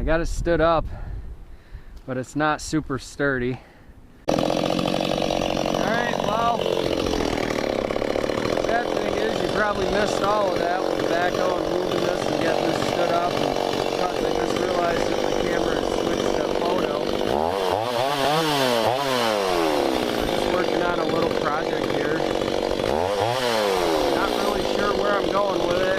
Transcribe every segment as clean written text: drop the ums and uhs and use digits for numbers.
got it stood up, but it's not super sturdy. Alright, well, sad thing is you probably missed all of that with the backhoe and moving this and getting this stood up. And I just realized that my camera has switched to photo. We're just working on a little project here. Not really sure where I'm going with it.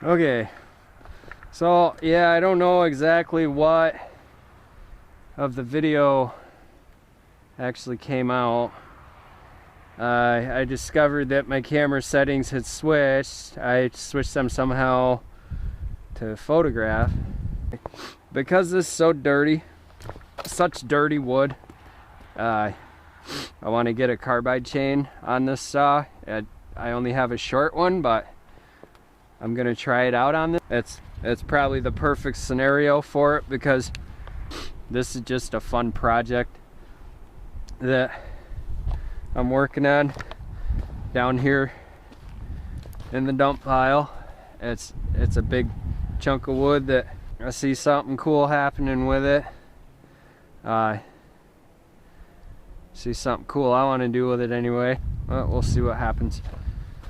Okay, so yeah, I don't know exactly what of the video actually came out. I discovered that my camera settings had switched. I switched them somehow to photograph. Because this is so dirty, such dirty wood, I want to get a carbide chain on this saw. I only have a short one, but I'm gonna try it out on this. It's probably the perfect scenario for it because this is just a fun project that I'm working on down here in the dump pile. It's a big chunk of wood that I see something cool happening with it. See something cool I want to do with it anyway. Well, we'll see what happens.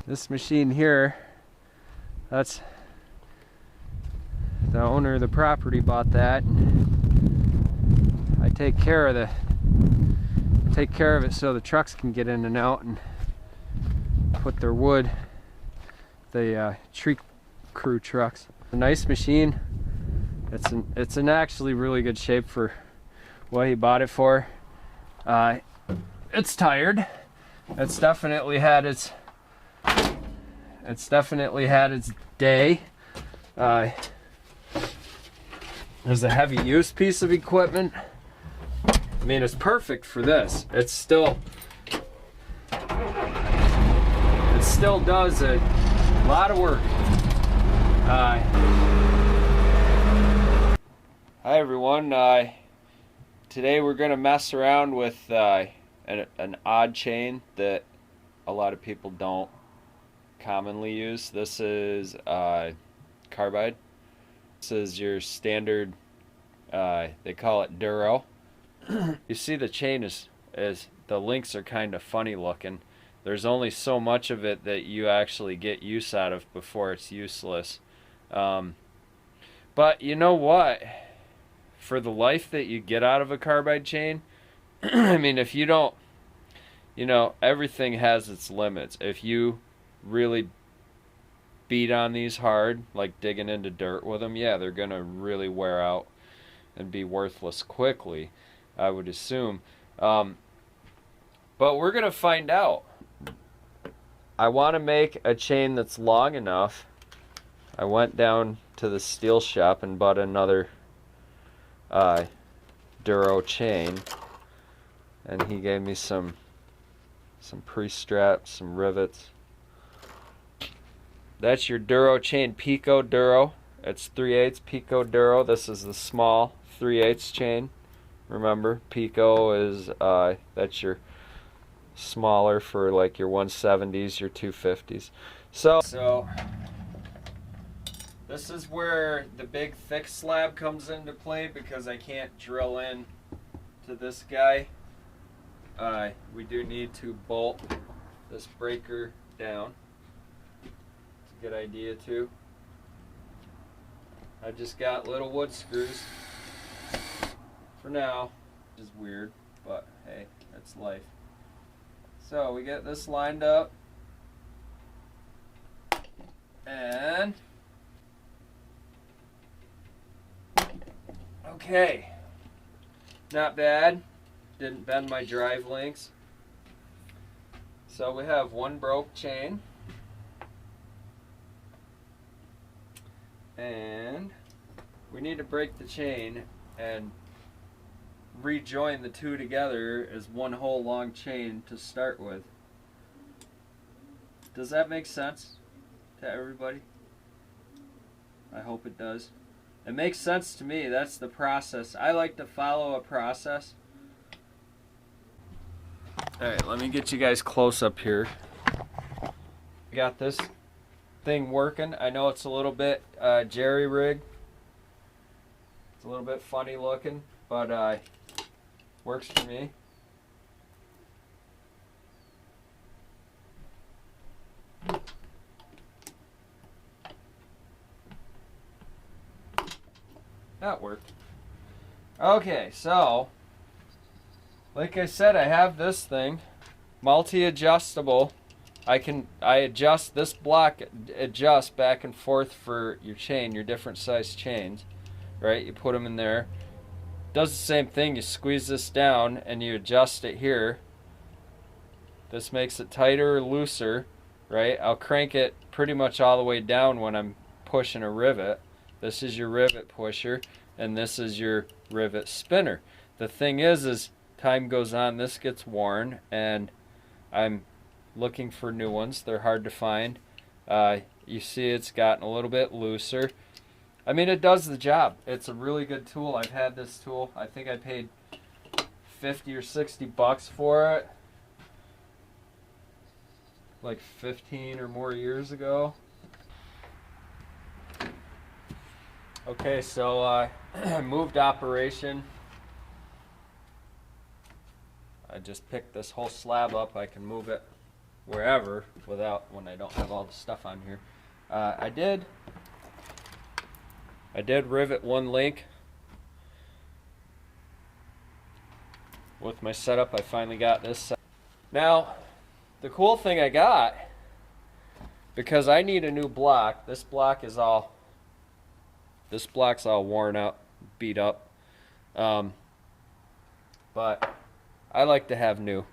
This machine here, that's the owner of the property bought that. I take care of it so the trucks can get in and out and put their wood, the tree crew trucks. A nice machine. It's in actually really good shape for what he bought it for. It's tired. It's definitely had its day. There's a heavy use piece of equipment. I mean, it's perfect for this. It still does a lot of work. Hi everyone. Today we're gonna mess around with an odd chain that a lot of people don't commonly use. This is carbide. This is your standard, they call it duro. You see the chain is the links are kind of funny looking. There's only so much of it that you actually get use out of before it's useless. But you know what? For the life that you get out of a carbide chain, I mean, if you don't, you know, everything has its limits. If you really beat on these hard, like digging into dirt with them, yeah, they're gonna really wear out and be worthless quickly, I would assume. But we're gonna find out. I want to make a chain that's long enough. I went down to the steel shop and bought another duro chain, and he gave me some pre-straps, some rivets. That's your duro chain, Pico Duro. It's 3/8 Pico Duro. This is the small 3/8 chain. Remember, Pico is that's your smaller for like your 170s, your 250s. So this is where the big thick slab comes into play, because I can't drill in to this guy. We do need to bolt this breaker down. It's a good idea too. I just got little wood screws for now. which is weird, but hey, that's life. So we get this lined up, and okay, not bad. Didn't bend my drive links. So we have one broke chain, and we need to break the chain and rejoin the two together as one whole long chain to start with. Does that make sense to everybody? I hope it does. It makes sense to me. That's the process. I like to follow a process. Alright, let me get you guys close up here. We got this thing working. I know it's a little bit jerry-rigged. It's a little bit funny looking, but works for me. That worked. Okay, so like I said, I have this thing multi-adjustable. I adjust this block, adjust back and forth for your chain, your different size chains, right? You put them in there. Does the same thing. You squeeze this down and you adjust it here. This makes it tighter or looser, right? I'll crank it pretty much all the way down when I'm pushing a rivet. This is your rivet pusher, and this is your rivet spinner. The thing is time goes on, this gets worn, and I'm looking for new ones. They're hard to find. You see it's gotten a little bit looser. I mean, it does the job. It's a really good tool. I've had this tool. I think I paid 50 or 60 bucks for it, like 15 or more years ago. Okay, so I moved operation. I just picked this whole slab up. I can move it wherever when I don't have all the stuff on here. I did rivet one link with my setup. I finally got this set. Now, the cool thing I got, because I need a new block, this block's all worn out, beat up, but I like to have new.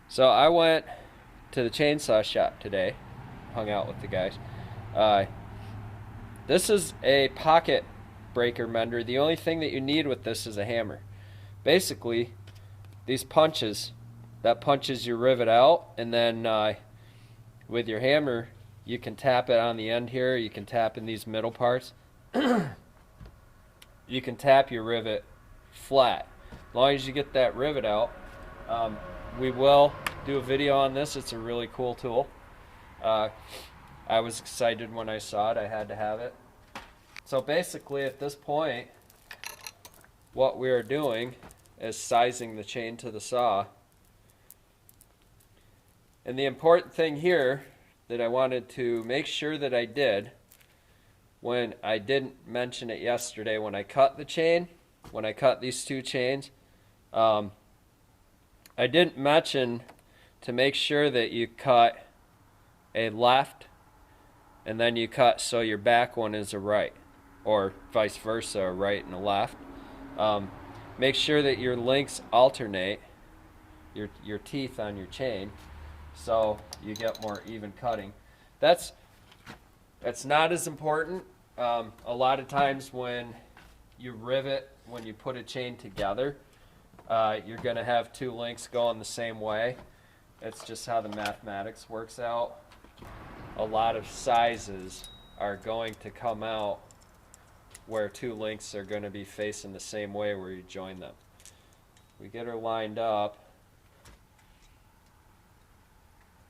So I went to the chainsaw shop today, hung out with the guys. This is a pocket breaker mender. The only thing that you need with this is a hammer. Basically, these punches, that punches your rivet out, and then with your hammer, you can tap it on the end here. You can tap in these middle parts. You can tap your rivet flat. As long as you get that rivet out. We will do a video on this. It's a really cool tool. I was excited when I saw it. I had to have it. So basically at this point, what we are doing is sizing the chain to the saw. And the important thing here that I wanted to make sure that I did, when I didn't mention it yesterday, when I cut the chain, when I cut these two chains, I didn't mention to make sure that you cut a left and then you cut so your back one is a right, or vice versa, a right and a left. Make sure that your links alternate, your teeth on your chain, so you get more even cutting. That's not as important. A lot of times when you rivet, when you put a chain together, you're going to have two links going the same way. It's just how the mathematics works out. A lot of sizes are going to come out where two links are going to be facing the same way where you join them. We get her lined up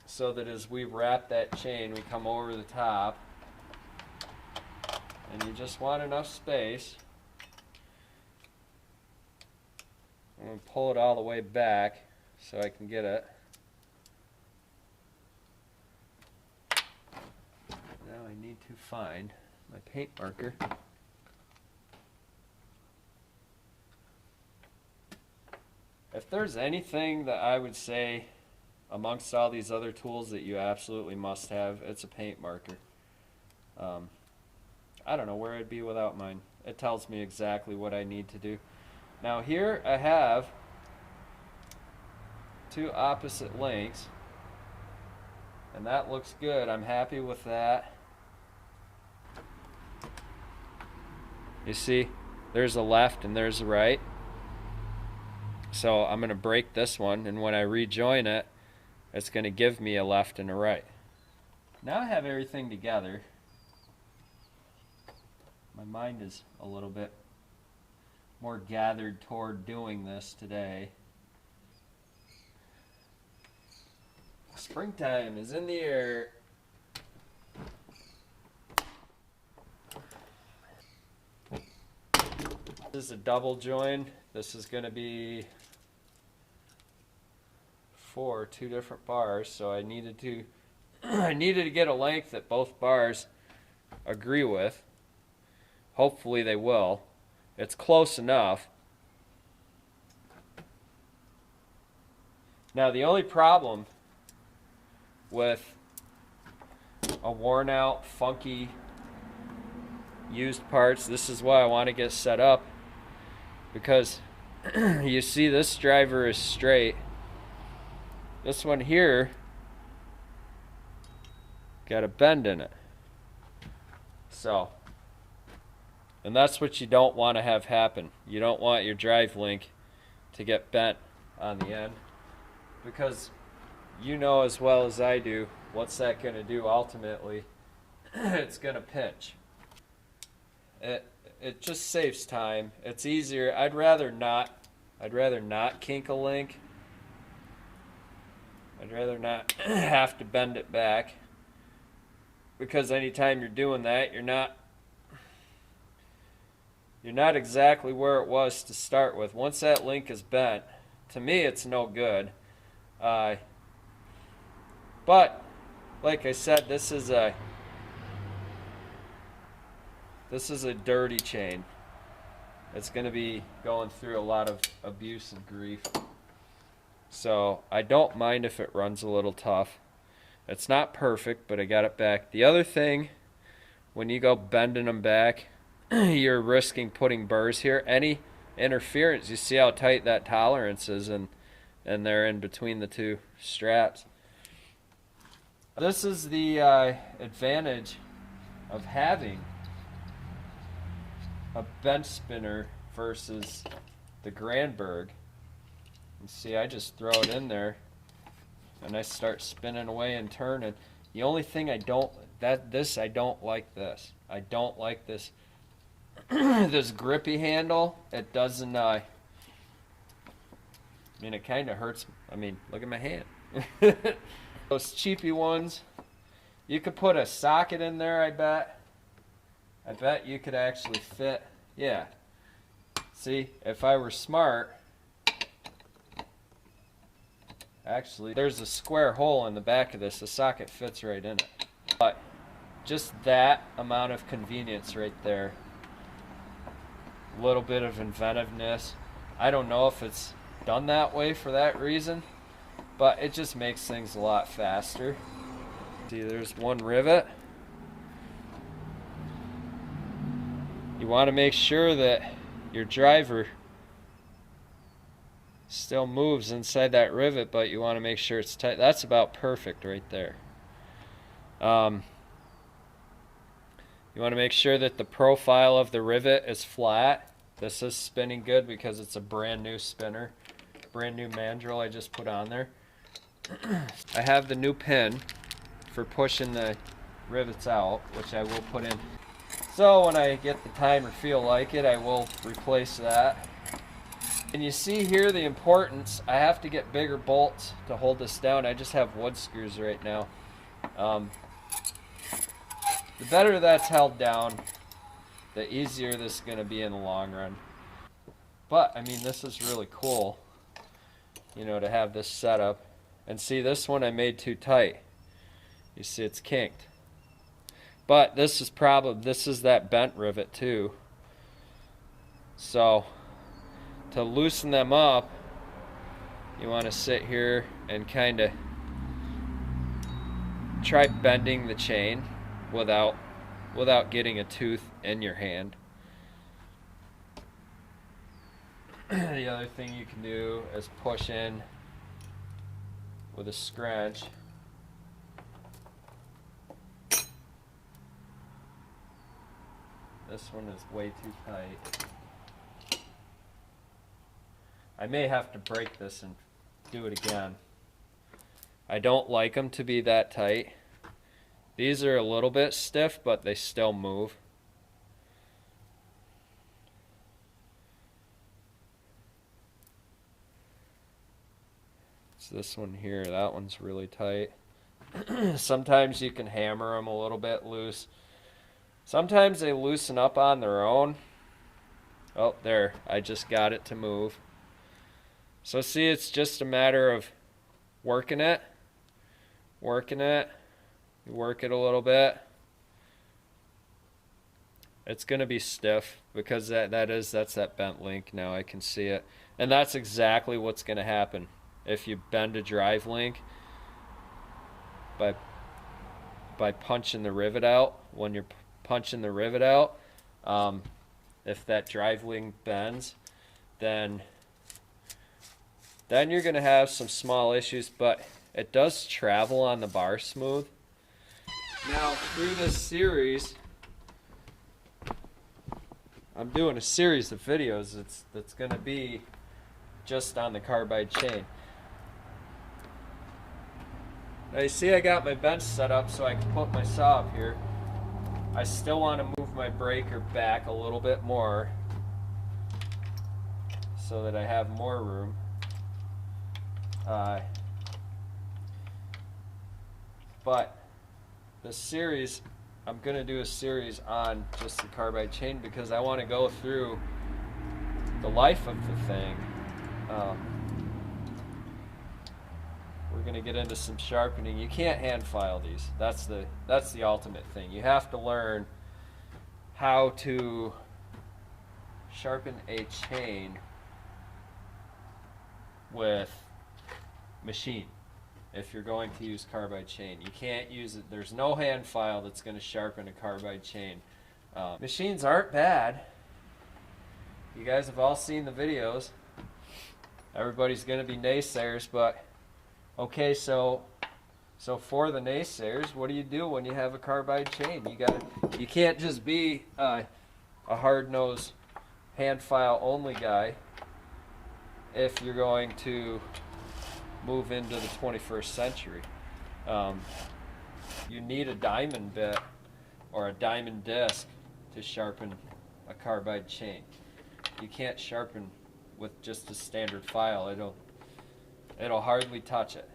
so that as we wrap that chain, we come over the top, and you just want enough space. I'm going to pull it all the way back so I can get it. Now I need to find my paint marker. if there's anything that I would say amongst all these other tools that you absolutely must have, it's a paint marker. I don't know where I'd be without mine. It tells me exactly what I need to do. Now here I have two opposite lengths, and that looks good. I'm happy with that. You see, there's a left and there's a right. So I'm going to break this one, and when I rejoin it, it's going to give me a left and a right. Now I have everything together. My mind is a little bit more gathered toward doing this today. Springtime is in the air. This is a double join. This is going to be for two different bars, so I needed to get a length that both bars agree with. Hopefully they will. It's close enough. Now the only problem with a worn out, funky, used parts, this is why I want to get set up, because you see this driver is straight. This one here got a bend in it. So, and that's what you don't want to have happen. You don't want your drive link to get bent on the end, because you know as well as I do, what's that going to do ultimately? It's going to pinch. It just saves time. It's easier. I'd rather not kink a link. I'd rather not have to bend it back, because anytime you're doing that, you're not exactly where it was to start with. Once that link is bent, to me it's no good. But like I said, this is a dirty chain. It's going to be going through a lot of abuse and grief. So I don't mind if it runs a little tough. It's not perfect, but I got it back. The other thing, when you go bending them back, you're risking putting burrs here. Any interference, you see how tight that tolerance is, and they're in between the two straps. This is the advantage of having a bench spinner versus the Grandberg. You see, I just throw it in there and I start spinning away and turning. The only thing I don't like this. I don't like this this grippy handle. It doesn't I mean, it kind of hurts. I mean, look at my hand. Those cheapy ones, you could put a socket in there, I bet you could actually fit. Yeah, see, if I were smart, actually there's a square hole in the back of this. The socket fits right in it. But just that amount of convenience right there, a little bit of inventiveness. I don't know if it's done that way for that reason, but it just makes things a lot faster. See, there's one rivet. You want to make sure that your driver still moves inside that rivet, but you want to make sure it's tight. That's about perfect right there. You want to make sure that the profile of the rivet is flat. This is spinning good because it's a brand new spinner, brand new mandrel I just put on there. I have the new pin for pushing the rivets out, which I will put in. So when I get the time or feel like it, I will replace that. And you see here the importance. I have to get bigger bolts to hold this down. I just have wood screws right now. The better that's held down, the easier this is going to be in the long run. But I mean, this is really cool, you know, to have this setup. And see, this one I made too tight. You see, it's kinked. But this is that bent rivet too. So to loosen them up, you want to sit here and kind of try bending the chain without getting a tooth in your hand. The other thing you can do is push in with a scratch. This one is way too tight. I may have to break this and do it again. I don't like them to be that tight. These are a little bit stiff, but they still move. It's this one here, that one's really tight. Sometimes you can hammer them a little bit loose. Sometimes they loosen up on their own. Oh, there, I just got it to move. So see, it's just a matter of working it. You work it a little bit. It's gonna be stiff because that's that bent link. Now I can see it. And that's exactly what's gonna happen. If you bend a drive link by punching the rivet out, when you're punching the rivet out, if that drive link bends, then you're going to have some small issues, but it does travel on the bar smooth. Now through this series, I'm doing a series of videos that's going to be just on the carbide chain. Now you see I got my bench set up so I can put my saw up here. I still want to move my breaker back a little bit more so that I have more room. But the series, I'm going to do a series on just the carbide chain because I want to go through the life of the thing. We're going to get into some sharpening. You can't hand file these. That's the ultimate thing. You have to learn how to sharpen a chain with machine if you're going to use carbide chain. You can't use it. There's no hand file that's going to sharpen a carbide chain. Machines aren't bad. You guys have all seen the videos. Everybody's going to be naysayers, but okay, so for the naysayers, what do you do when you have a carbide chain? You can't just be a hard-nosed hand file only guy if you're going to move into the 21st century. You need a diamond bit or a diamond disc to sharpen a carbide chain. You can't sharpen with just a standard file. It'll hardly touch it.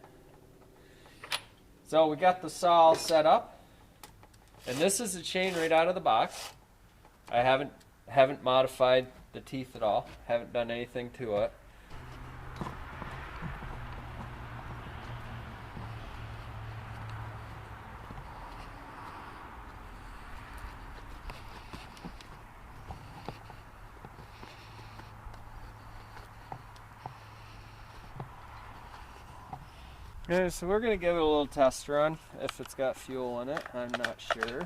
So we got the saw all set up, and this is the chain right out of the box. I haven't modified the teeth at all. Haven't done anything to it. Okay, so we're going to give it a little test run if it's got fuel in it. I'm not sure.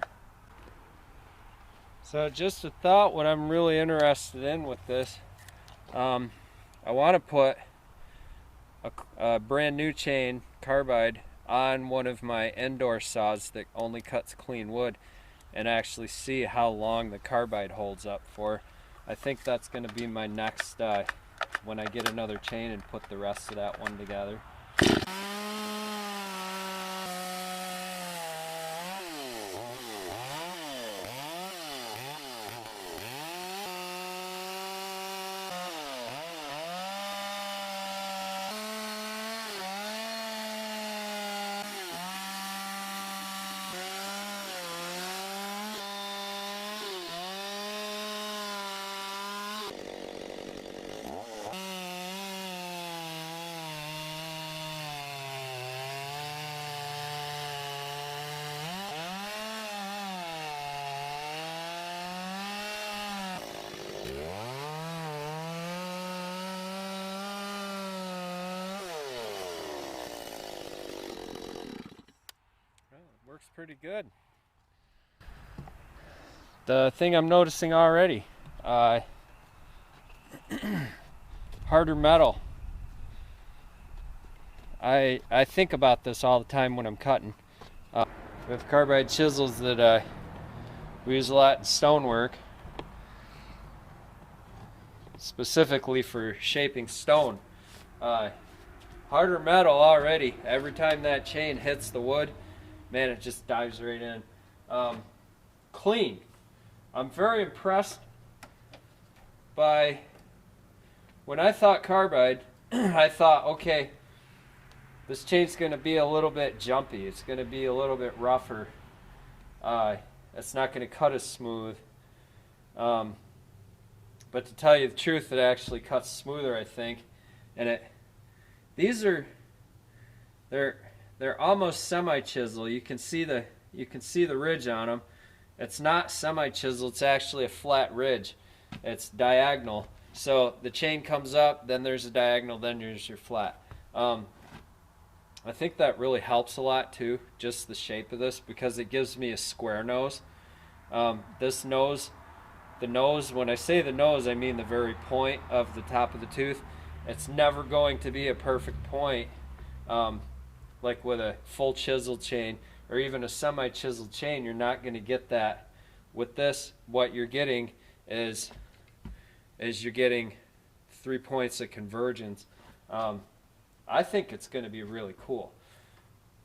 So just a thought, what I'm really interested in with this, I want to put a brand new chain, carbide, on one of my indoor saws that only cuts clean wood and actually see how long the carbide holds up for. I think that's going to be my next, when I get another chain and put the rest of that one together. pretty good. The thing I'm noticing already, harder metal. I think about this all the time when I'm cutting. We have carbide chisels that we use a lot in stonework, specifically for shaping stone. Harder metal already. Every time that chain hits the wood, man, it just dives right in. Clean. I'm very impressed by, when I thought carbide, I thought, okay, this chain's going to be a little bit jumpy. It's going to be a little bit rougher. It's not going to cut as smooth. But to tell you the truth, it actually cuts smoother, I think. And they're almost semi-chisel. You can see the ridge on them. It's not semi-chisel. It's actually a flat ridge. It's diagonal. So the chain comes up, then there's a diagonal, then there's your flat. I think that really helps a lot too, just the shape of this, because it gives me a square nose. This nose, the nose, when I say the nose, I mean the very point of the top of the tooth. It's never going to be a perfect point, like with a full chisel chain or even a semi-chiseled chain. You're not going to get that. With this, what you're getting is you're getting 3 points of convergence. I think it's going to be really cool.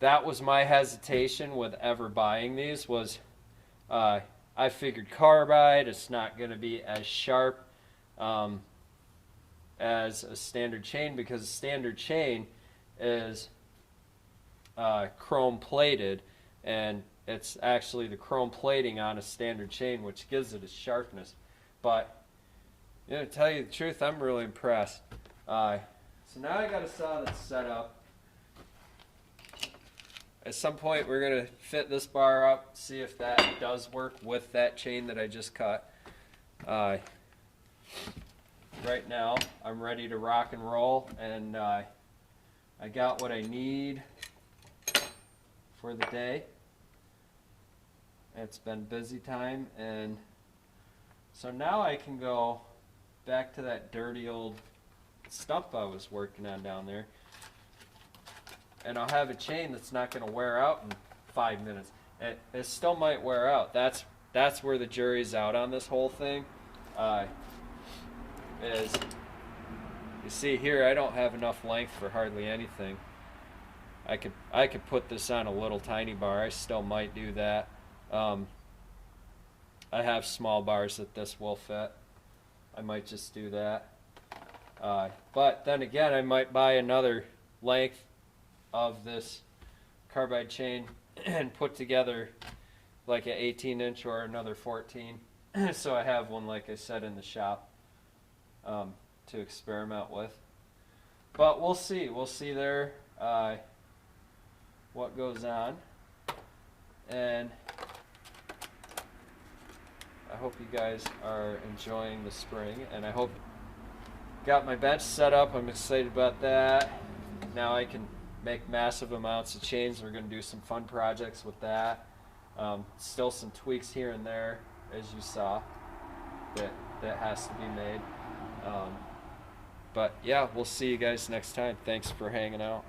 That was my hesitation with ever buying these, was I figured carbide, it's not going to be as sharp as a standard chain, because a standard chain is chrome plated, and it's actually the chrome plating on a standard chain which gives it its sharpness. But to tell you the truth, I'm really impressed. So now I got a saw that's set up. At some point we're going to fit this bar up, see if that does work with that chain that I just cut. Right now I'm ready to rock and roll, and I got what I need for the day. It's been busy time, and so now I can go back to that dirty old stump I was working on down there, and I'll have a chain that's not going to wear out in 5 minutes. It still might wear out. That's where the jury's out on this whole thing. Is you see here, I don't have enough length for hardly anything. I could put this on a little tiny bar. I still might do that. I have small bars that this will fit. I might just do that. But then again, I might buy another length of this carbide chain and put together like an 18-inch or another 14. So I have one, like I said, in the shop to experiment with. But we'll see. We'll see there what goes on. And I hope you guys are enjoying the spring, and I hope got my bench set up. I'm excited about that. Now I can make massive amounts of chains. We're going to do some fun projects with that. Still some tweaks here and there, as you saw, that has to be made. But yeah, we'll see you guys next time. Thanks for hanging out.